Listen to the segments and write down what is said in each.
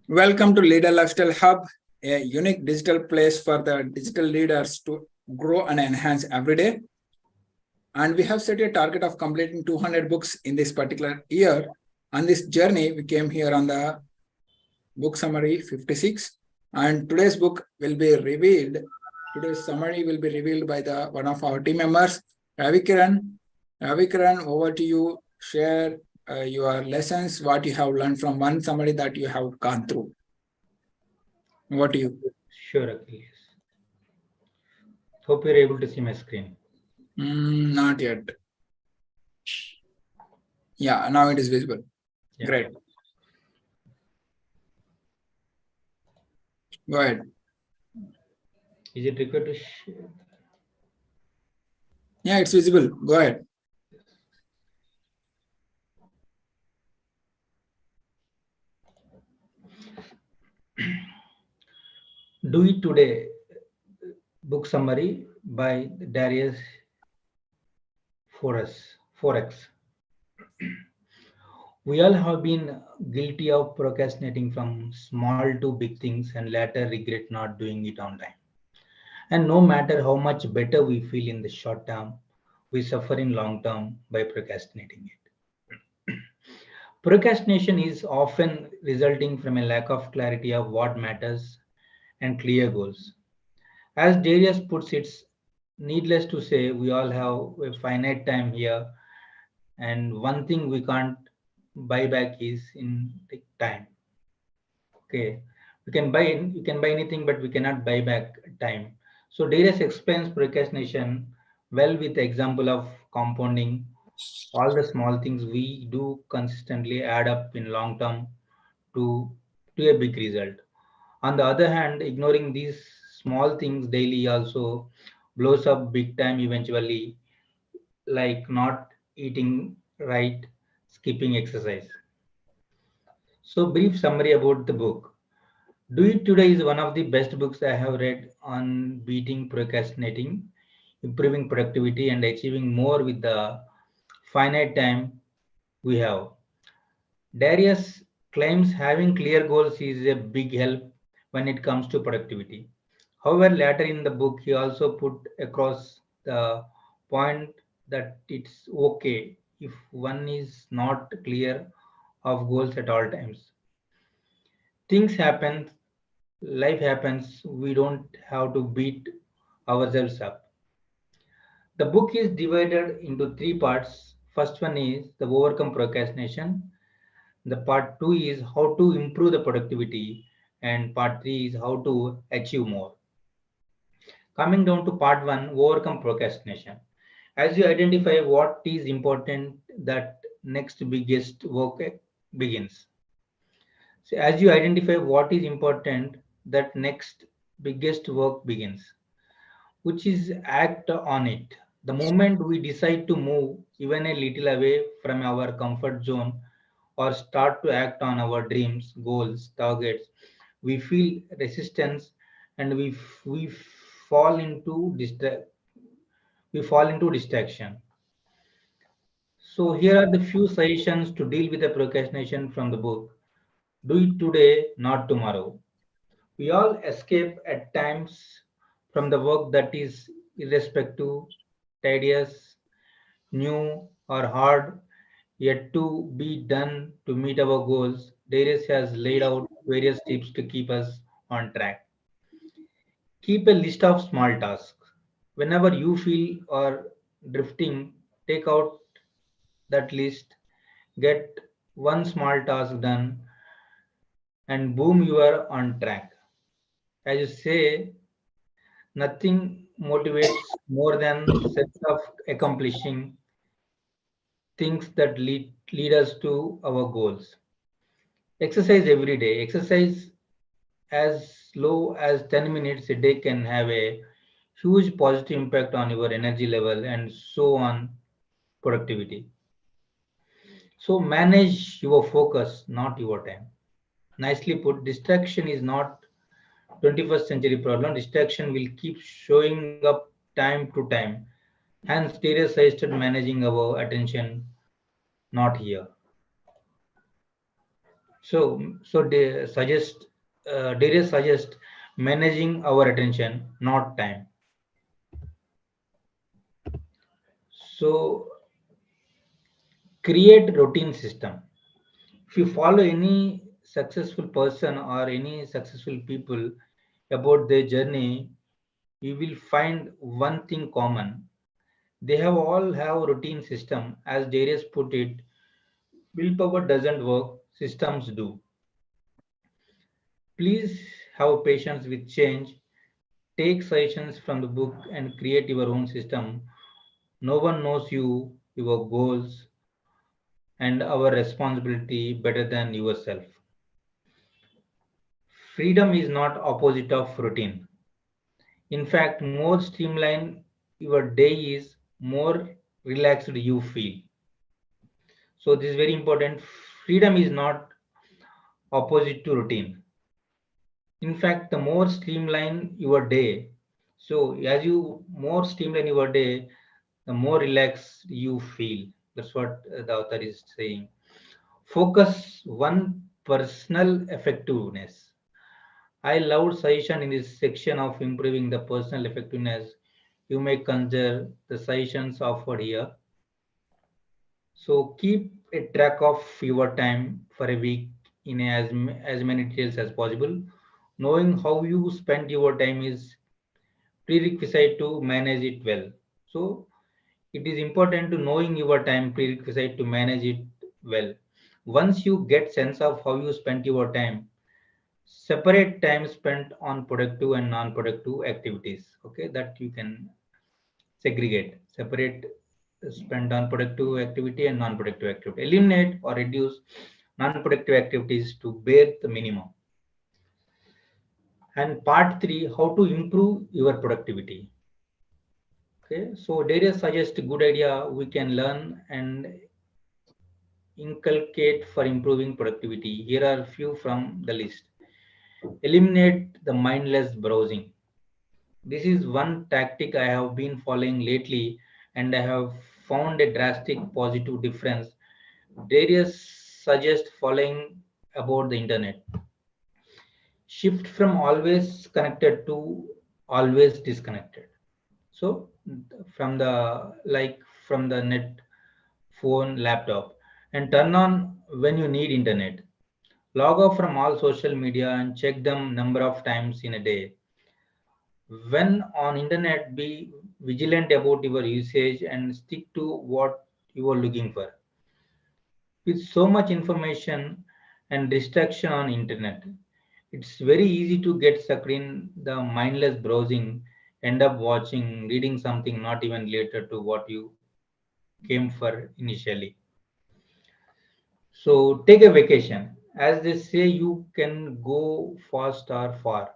Welcome to Leader Lifestyle Hub, a unique digital place for the digital leaders to grow and enhance every day. And we have set a target of completing 200 books in this particular year. On this journey, we came here on the book summary 56. And today's book will be revealed. Today's summary will be revealed by one of our team members, Ravi Kiran. Ravi Kiran, over to you. Share your lessons, what you have learned from one summary that you have gone through. Over to you. Sure, Achilles. Hope you're able to see my screen. Not yet. Yeah, now it is visible. Yeah. Great. Go ahead. Is it required to share? Yeah, it's visible. Go ahead. Do It Today book summary by Darius Forex. We all have been guilty of procrastinating from small to big things and later regret not doing it on time. And no matter how much better we feel in the short term, we suffer in long term by procrastinating it. Procrastination is often resulting from a lack of clarity of what matters and clear goals. As Darius puts it, needless to say, we all have a finite time here, and one thing we can't buy back is in the time. Okay, you can buy anything, but we cannot buy back time. So Darius explains procrastination well with the example of compounding. All the small things we do consistently add up in long term to a big result. On the other hand, ignoring these small things daily also blows up big time eventually, like not eating right, skipping exercise. So, brief summary about the book. Do It Today is one of the best books I have read on beating procrastinating, improving productivity, and achieving more with the finite time we have. Darius claims having clear goals is a big help when it comes to productivity. However, later in the book, he also put across the point that it's okay if one is not clear of goals at all times. Things happen, life happens, we don't have to beat ourselves up. The book is divided into three parts. First one is the overcome procrastination. The part two is how to improve the productivity, and part three is how to achieve more. Coming down to part one, overcome procrastination. As you identify what is important, that next biggest work begins. So as you identify what is important, that next biggest work begins, which is act on it. The moment we decide to move even a little away from our comfort zone or start to act on our dreams, goals, targets, we feel resistance and we fall into distraction. So here are the few suggestions to deal with the procrastination from the book. Do it today, not tomorrow. We all escape at times from the work that is irrespective, tedious, new, or hard yet to be done to meet our goals. Darius has laid out various tips to keep us on track. Keep a list of small tasks. Whenever you feel or drifting, take out that list, get one small task done, and boom, you are on track. As you say, nothing motivates more than sense of accomplishing things that lead us to our goals. Exercise every day. Exercise as low as 10 minutes a day can have a huge positive impact on your energy level and so on productivity. So manage your focus, not your time. Nicely put, distraction is not 21st century problem. Distraction will keep showing up time to time. Hence, Darius suggested managing our attention, not here. So they suggest, Darius suggest managing our attention, not time. So create routine system. If you follow any successful person or any successful people about their journey, you will find one thing common. They have all have routine system. As Darius put it, willpower doesn't work, systems do. Please have patience with change. Take suggestions from the book and create your own system. No one knows you, your goals, and our responsibility better than yourself. Freedom is not opposite of routine. In fact, more streamlined your day is, more relaxed you feel. So this is very important. Freedom is not opposite to routine. In fact, the more streamline your day, so as you more streamline your day, the more relaxed you feel. That's what the author is saying. Focus one personal effectiveness. I loved suggestion in this section of improving the personal effectiveness. You may consider the suggestions offered here. So keep a track of your time for a week in as many details as possible. Knowing how you spend your time is prerequisite to manage it well. So it is important to knowing your time prerequisite to manage it well. Once you get sense of how you spend your time, separate time spent on productive and non-productive activities. Okay, that you can segregate, separate spend on productive activity and non-productive activity. Eliminate or reduce non-productive activities to bare the minimum. And part 3, how to improve your productivity. Okay, so Darius suggests a good idea we can learn and inculcate for improving productivity. Here are a few from the list. Eliminate the mindless browsing. This is one tactic I have been following lately and I have found a drastic positive difference. Darius suggests following about the internet. Shift from always connected to always disconnected. So from the net, phone, laptop, and turn on when you need internet. Log off from all social media and check them number of times in a day. When on internet, be vigilant about your usage and stick to what you are looking for. With so much information and distraction on internet, it's very easy to get sucked in the mindless browsing, end up watching, reading something not even related to what you came for initially. So take a vacation. As they say, you can go fast or far.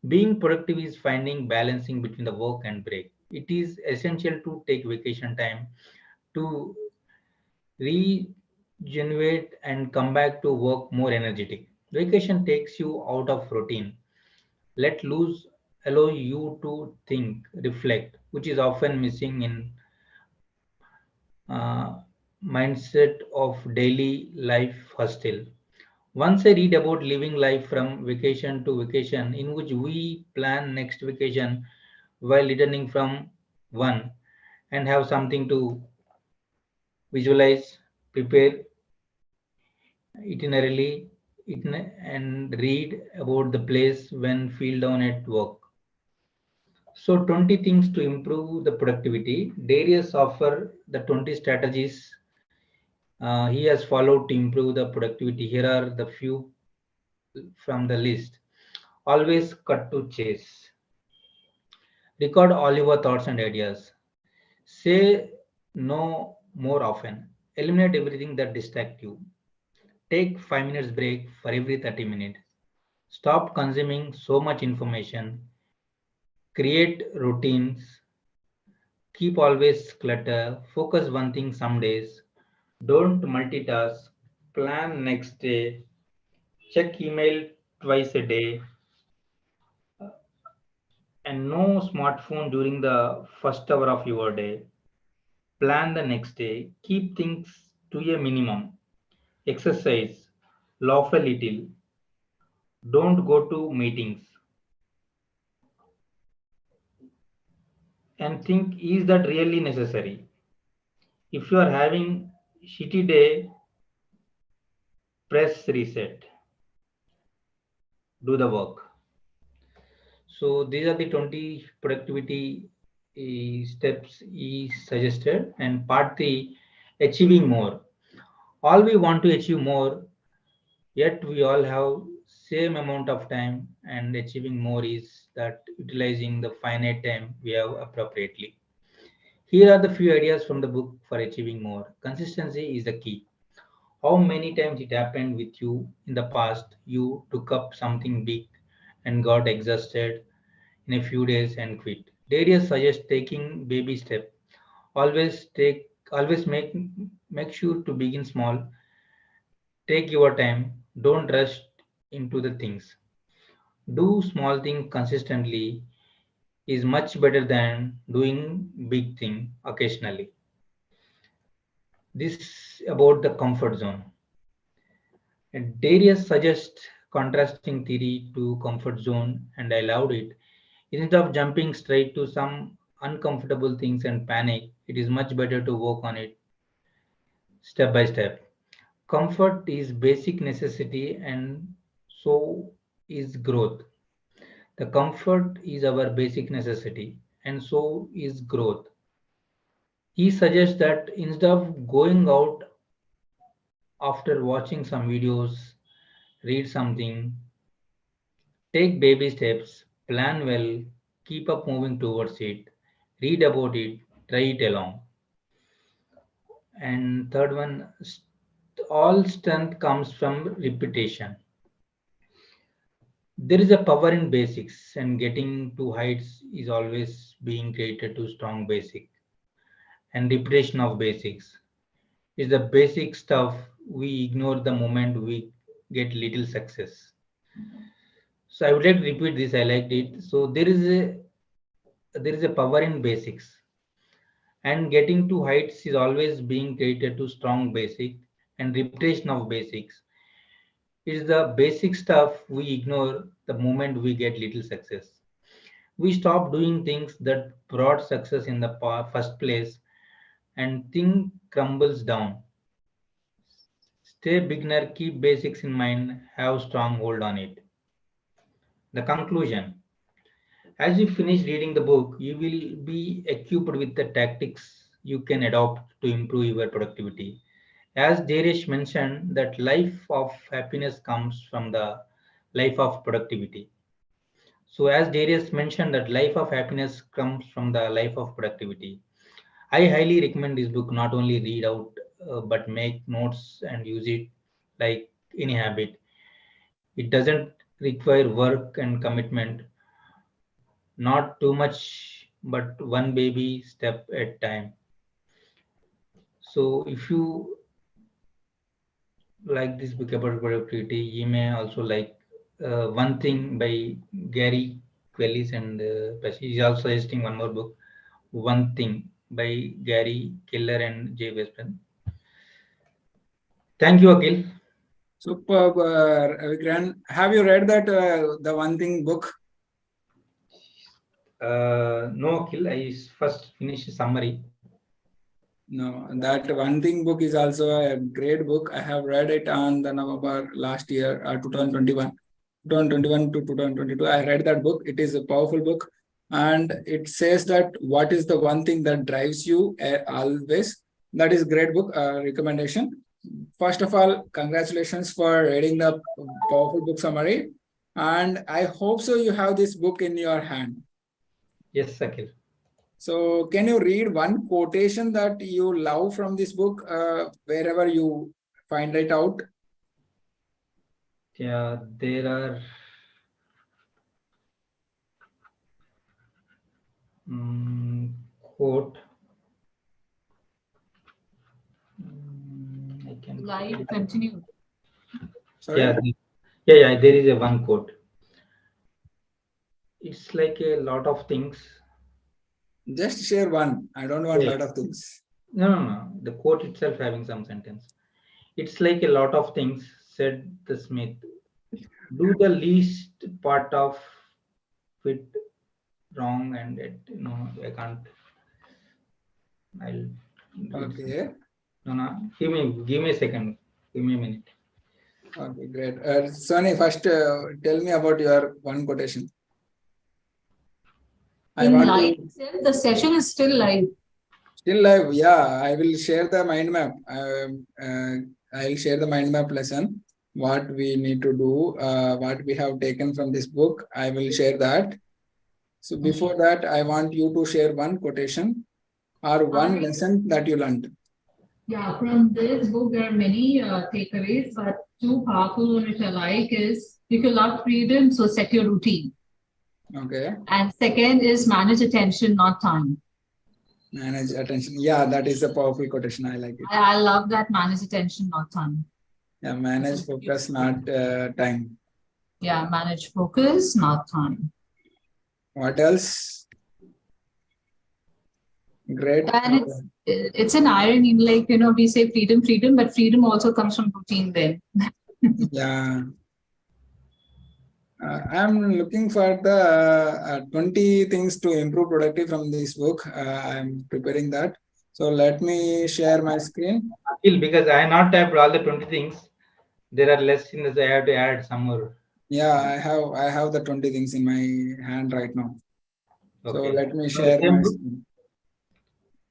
Being productive is finding balancing between the work and break. It is essential to take vacation time to regenerate and come back to work more energetic. Vacation takes you out of routine. Let loose, allow you to think, reflect, which is often missing in uh, mindset of daily life hustle. Once I read about living life from vacation to vacation, in which we plan next vacation while returning from one and have something to visualize, prepare itinerarily, and read about the place when feel down at work. So 20 things to improve the productivity. Darius offer the 20 strategies he has followed to improve the productivity. Here are the few from the list. Always cut to chase. Record all your thoughts and ideas. Say no more often. Eliminate everything that distracts you. Take 5 minutes break for every 30 minutes. Stop consuming so much information. Create routines. Keep always clutter. Focus one thing some days. Don't multitask. Plan next day. Check email twice a day. And no smartphone during the first hour of your day. Plan the next day. Keep things to a minimum. Exercise. laugh a little, don't go to meetings, and think, is that really necessary? If you are having shitty day, press reset, do the work. So these are the 20 productivity steps he suggested. And part 3, achieving more. All we want to achieve more, yet we all have same amount of time, and achieving more is that utilizing the finite time we have appropriately. Here are the few ideas from the book for achieving more. Consistency is the key. How many times it happened with you in the past? You took up something big and got exhausted in a few days and quit. Darius suggests taking baby step. Always make sure to begin small. Take your time. Don't rush into the things. Do small things consistently is much better than doing big thing occasionally. This about the comfort zone. And Darius suggests contrasting theory to comfort zone, and I loved it. Instead of jumping straight to some uncomfortable things and panic, it is much better to work on it step by step. Comfort is basic necessity, and so is growth. The comfort is our basic necessity, and so is growth. He suggests that instead of going out after watching some videos, read something, take baby steps, plan well, keep up moving towards it, read about it, try it along. And third one, all strength comes from repetition. There is a power in basics, and getting to heights is always being created to strong basic. And repetition of basics is the basic stuff we ignore the moment we get little success. So I would like to repeat this. I liked it. So there is a power in basics, and getting to heights is always being created to strong basic, and repetition of basics is the basic stuff we ignore the moment we get little success. We stop doing things that brought success in the first place, and thing crumbles down. Stay beginner, keep basics in mind, have strong hold on it. The conclusion. As you finish reading the book, you will be equipped with the tactics you can adopt to improve your productivity. As Darish mentioned, that life of happiness comes from the life of productivity. So as Darius mentioned, that life of happiness comes from the life of productivity. I highly recommend this book. Not only read out, but make notes and use it like any habit. It doesn't require work and commitment, not too much, but one baby step at time. So if you like this book about productivity, you may also like One Thing by Gary Quellis, and he's also suggesting one more book, One Thing by Gary Keller and Jay Westman. Thank you, Akhil. Superb, Vikran. Have you read that the One Thing book? No, Akhil. I first finished summary. No, that One Thing book is also a great book. I have read it on the November last year, 2021. 2021 to 2022. I read that book. It is a powerful book. And it says that what is the one thing that drives you always. That is great book recommendation. First of all, congratulations for reading the powerful book summary. And I hope so you have this book in your hand. Yes, Akhil. So can you read one quotation that you love from this book wherever you find it out? Yeah, there are quote. I can Life continues. Sorry? Yeah. There is a one quote. It's like a lot of things. Just share one. I don't want a lot of things. No. The quote itself having some sentence. It's like a lot of things. said the Smith, do the least part of it wrong, and it, I can't. I'll. Okay. No. Give me a second. Give me a minute. Okay, great. Sonny, first tell me about your one quotation. In live itself, the session is still live. Still live, yeah. I will share the mind map. I will share the mind map lesson. What we need to do, what we have taken from this book. I will share that. So before that, I want you to share one quotation or one lesson that you learned. Yeah, from this book, there are many takeaways, but two powerful one which I like is if you love freedom, so set your routine. Okay. And second is manage attention, not time. Manage attention. Yeah, that is a powerful quotation. I like it. I love that, manage attention, not time. Yeah, manage focus, not time. Yeah, manage focus, not time. What else? Great. And it's an irony, like, we say freedom, but freedom also comes from routine then. Yeah. I'm looking for the 20 things to improve productivity from this book. I'm preparing that. So let me share my screen. Because I have not typed all the 20 things. There are less in this. I have to add some more. Yeah, I have the 20 things in my hand right now. Okay. So let me share my screen.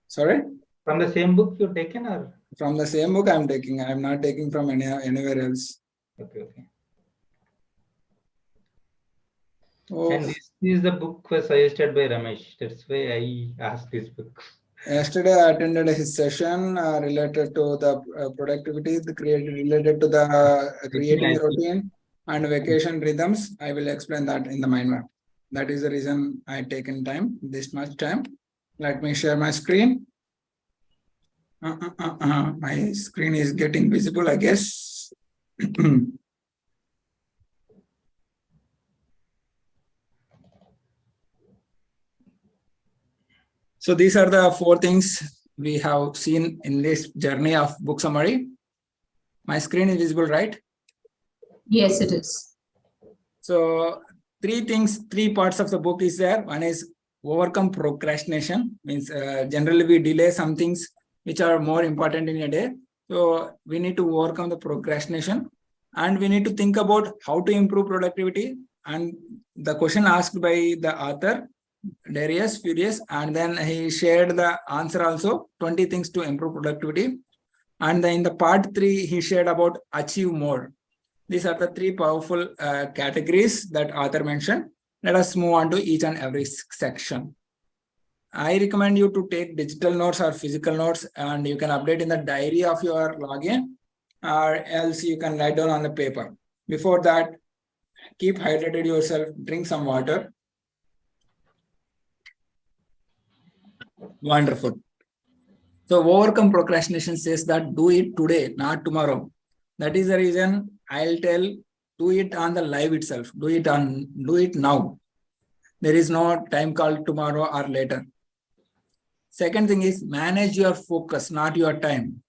Sorry? From the same book you've taken, or? From the same book I'm taking. I'm not taking from anywhere else. Okay. Oh. And this is the book was suggested by Ramesh. That's why I asked this book. Yesterday, I attended his session related to the productivity, related to the creating a routine and vacation rhythms. I will explain that in the mind map. That is the reason I taken time, this much time. Let me share my screen. My screen is getting visible, I guess. So these are the 4 things we have seen in this journey of book summary. My screen is visible, right? Yes, it is. So 3 parts of the book is there. One is overcome procrastination, means generally we delay some things which are more important in a day. So we need to overcome the procrastination, and we need to think about how to improve productivity. And the question asked by the author, Darius Furious, and then he shared the answer also, 20 things to improve productivity. And then in the part 3, he shared about achieve more. These are the 3 powerful categories that author mentioned. Let us move on to each and every section. I recommend you to take digital notes or physical notes, and you can update in the diary of your login, or else you can write down on the paper. Before that, keep hydrated yourself, drink some water. Wonderful. So overcome procrastination says that do it today, not tomorrow. That is the reason I'll tell, do it on the live itself. Do it now. There is no time called tomorrow or later. Second thing is manage your focus, not your time.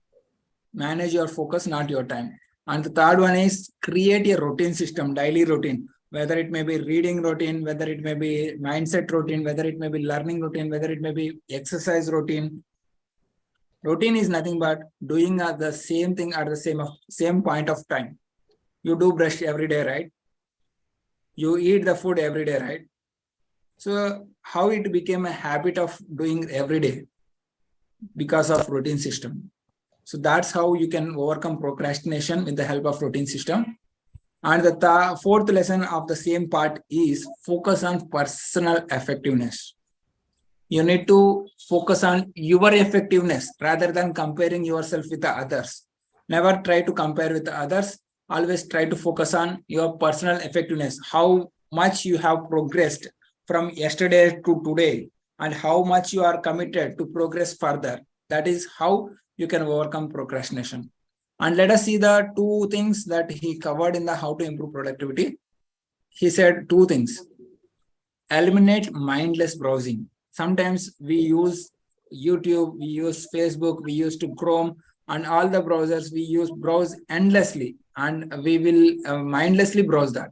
Manage your focus, not your time. And the third one is create a routine system, daily routine. Whether it may be reading routine, whether it may be mindset routine, whether it may be learning routine, whether it may be exercise routine. Routine is nothing but doing the same thing at the same point of time. You do brush every day, right? You eat the food every day, right? So how it became a habit of doing every day? Because of routine system. So that's how you can overcome procrastination with the help of routine system. And the 4th lesson of the same part is focus on personal effectiveness. You need to focus on your effectiveness rather than comparing yourself with the others. Never try to compare with the others. Always try to focus on your personal effectiveness. How much you have progressed from yesterday to today, and how much you are committed to progress further. That is how you can overcome procrastination. And let us see the 2 things that he covered in the how to improve productivity. He said 2 things. Eliminate mindless browsing. Sometimes we use YouTube, we use Facebook, we use to Chrome, and all the browsers we browse endlessly. and we will mindlessly browse that.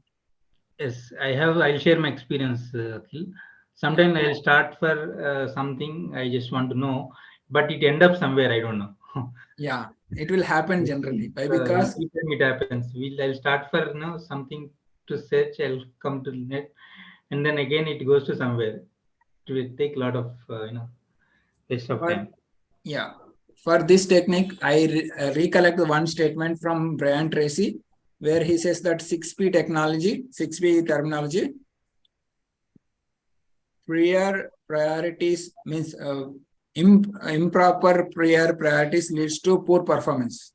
Yes, I'll share my experience, Akhil. Sometimes I'll start for something I just want to know, but it end up somewhere I don't know. Yeah, it will happen generally. Why? Because Each time it happens. I'll start for something to search. I'll come to net, and then again it goes to somewhere. It will take a lot of waste of time. yeah, for this technique, I recollect one statement from Brian Tracy, where he says that 6P technology, 6P terminology, prior priorities means improper prior priorities leads to poor performance.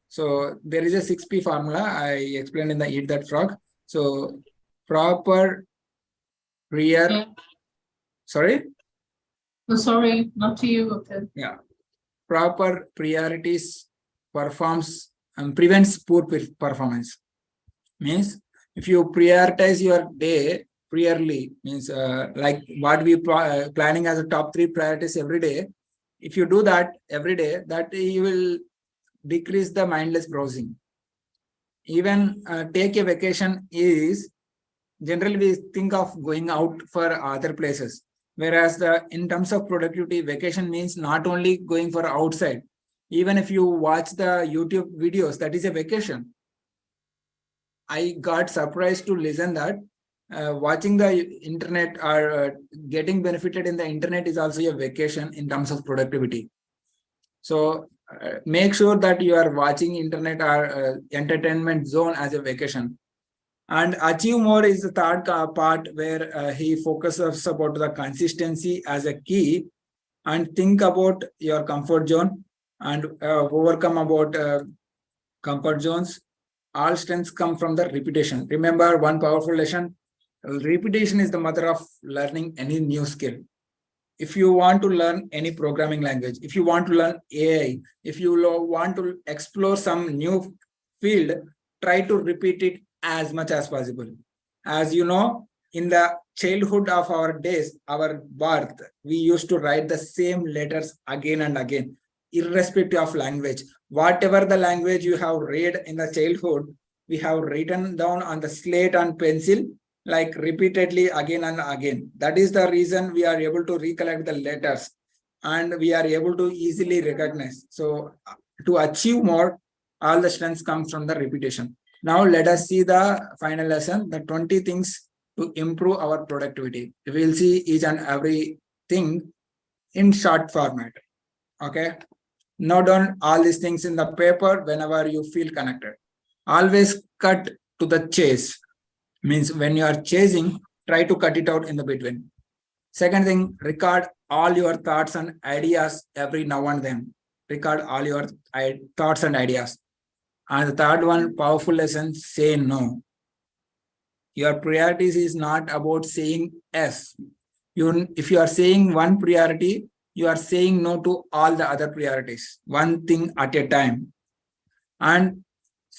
So there is a 6P formula I explained in the Eat That Frog. So proper prior, sorry? Oh, sorry, not to you. Okay. Yeah. Proper priorities performs and prevents poor performance. Means if you prioritize your day priorly, means like what we planning as a top 3 priorities every day. If you do that every day, that you will decrease the mindless browsing. Even take a vacation is generally we think of going out for other places. Whereas in terms of productivity, vacation means not only going for outside. Even if you watch the YouTube videos, that is a vacation. I got surprised to listen that watching the internet or getting benefited in the internet is also a vacation in terms of productivity. So make sure that you are watching internet or entertainment zone as a vacation. And achieve more is the third part where he focuses about the consistency as a key, and think about your comfort zone and overcome about comfort zones. All strengths come from the repetition. Remember one powerful lesson: repetition is the mother of learning any new skill. If you want to learn any programming language, if you want to learn AI, if you want to explore some new field, try to repeat it as much as possible. As you know, in the childhood of our days, our birth, we used to write the same letters again and again, irrespective of language. Whatever the language you have read in the childhood, we have written down on the slate and pencil, like repeatedly again and again. That is the reason we are able to recollect the letters and we are able to easily recognize. So to achieve more, all the strengths come from the repetition. Now let us see the final lesson, the 20 things to improve our productivity. We will see each and every thing in short format. Okay. Note down all these things in the paper whenever you feel connected. Always cut to the chase. Means when you are chasing, try to cut it out in the between. Second thing, record all your thoughts and ideas every now and then. Record all your thoughts and ideas. And the third one, powerful lesson, say no. Your priorities is not about saying yes. If you are saying one priority, you are saying no to all the other priorities, one thing at a time. And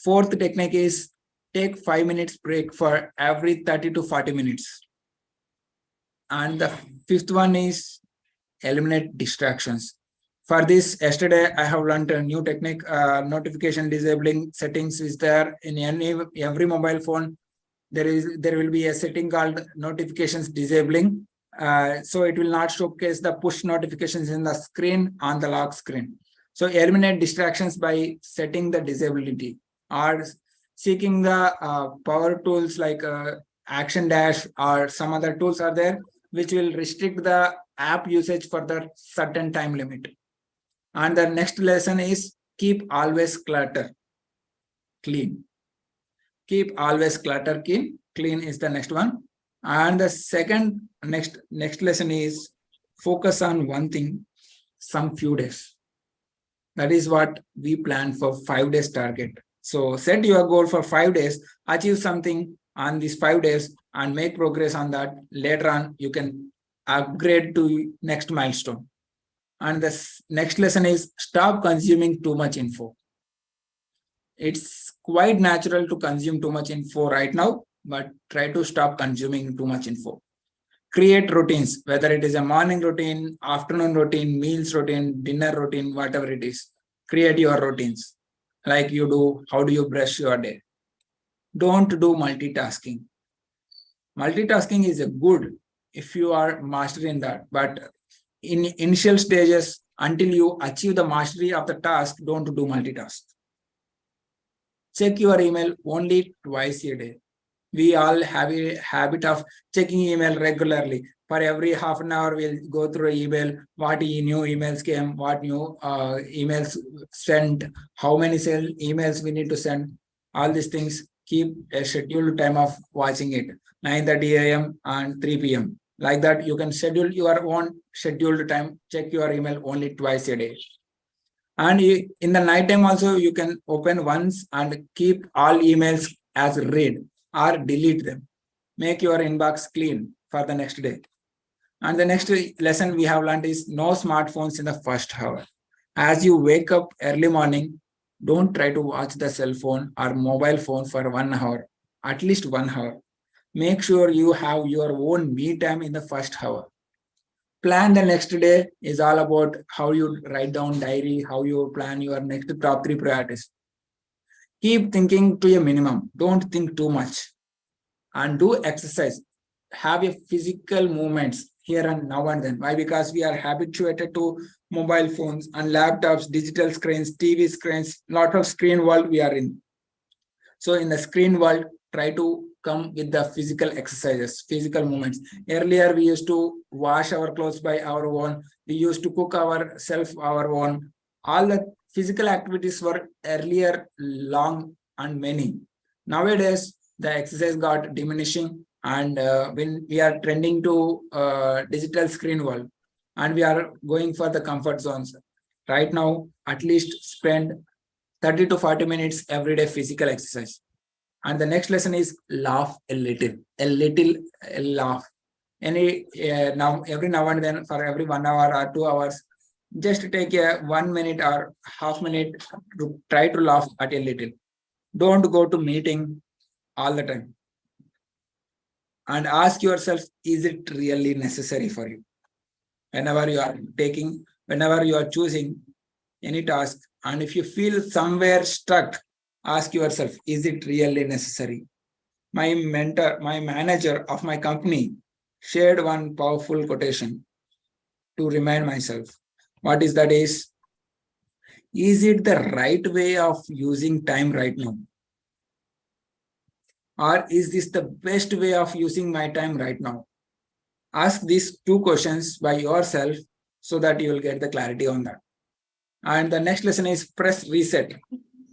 fourth technique is take 5 minutes break for every 30 to 40 minutes. And the fifth one is eliminate distractions. For this, yesterday I have learned a new technique, notification disabling settings is there in every mobile phone. There will be a setting called notifications disabling. So it will not showcase the push notifications in the screen on the lock screen. So eliminate distractions by setting the disability or seeking the power tools like Action Dash or some other tools are there which will restrict the app usage for the certain time limit. And the next lesson is keep always clutter clean. Keep always clutter clean. Clean is the next one. And the second next lesson is focus on one thing some few days. That is what we plan for 5 days target. So set your goal for 5 days, achieve something on these 5 days and make progress on that. Later on, you can upgrade to next milestone. And the next lesson is stop consuming too much info. It's quite natural to consume too much info right now, but try to stop consuming too much info. Create routines, whether it is a morning routine, afternoon routine, meals routine, dinner routine, whatever it is. Create your routines. like you do, how do you brush your day? Don't do multitasking. Multitasking is a good if you are mastering that, but in initial stages, until you achieve the mastery of the task, don't do multitask. Check your email only twice a day. We all have a habit of checking email regularly. For every half an hour, we'll go through email, what new emails came, what new emails sent, how many emails we need to send. All these things, keep a scheduled time of watching it, 9:30 a.m. and 3 p.m. Like that, you can schedule your own scheduled time, check your email only twice a day. And in the night time also, you can open once and keep all emails as read or delete them. Make your inbox clean for the next day. And the next lesson we have learned is no smartphones in the first hour. As you wake up early morning, don't try to watch the cell phone or mobile phone for 1 hour, at least 1 hour. Make sure you have your own me time in the first hour. Plan the next day is all about how you write down diary, how you plan your next top 3 priorities. Keep thinking to a minimum. Don't think too much. And do exercise. Have a physical movements here and now and then. Why? Because we are habituated to mobile phones and laptops, digital screens, TV screens, lot of screen world we are in. So in the screen world, try to come with the physical exercises, physical movements. Earlier, we used to wash our clothes by our own. We used to cook ourselves our own. All the physical activities were earlier long and many. Nowadays, the exercise got diminishing, and when we are trending to digital screen world, and we are going for the comfort zones. Right now, at least spend 30 to 40 minutes every day physical exercise. And the next lesson is laugh a little laugh. Every now and then, for every 1 hour or 2 hours, just take a 1 minute or half minute to try to laugh at a little. Don't go to meeting all the time. And ask yourself, is it really necessary for you? Whenever you are choosing any task, and if you feel somewhere stuck, ask yourself, is it really necessary? My manager of my company shared one powerful quotation to remind myself. What is that is it the right way of using time right now? Or is this the best way of using my time right now? Ask these 2 questions by yourself so that you will get the clarity on that. And the next lesson is press reset.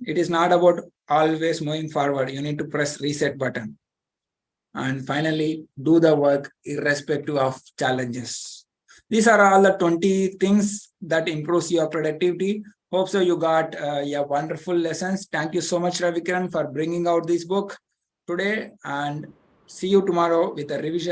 It is not about always moving forward. You need to press reset button. And finally, do the work irrespective of challenges. These are all the 20 things that improves your productivity. Hope so you got wonderful lessons. Thank you so much, Ravikiran, for bringing out this book today, and see you tomorrow with a revision.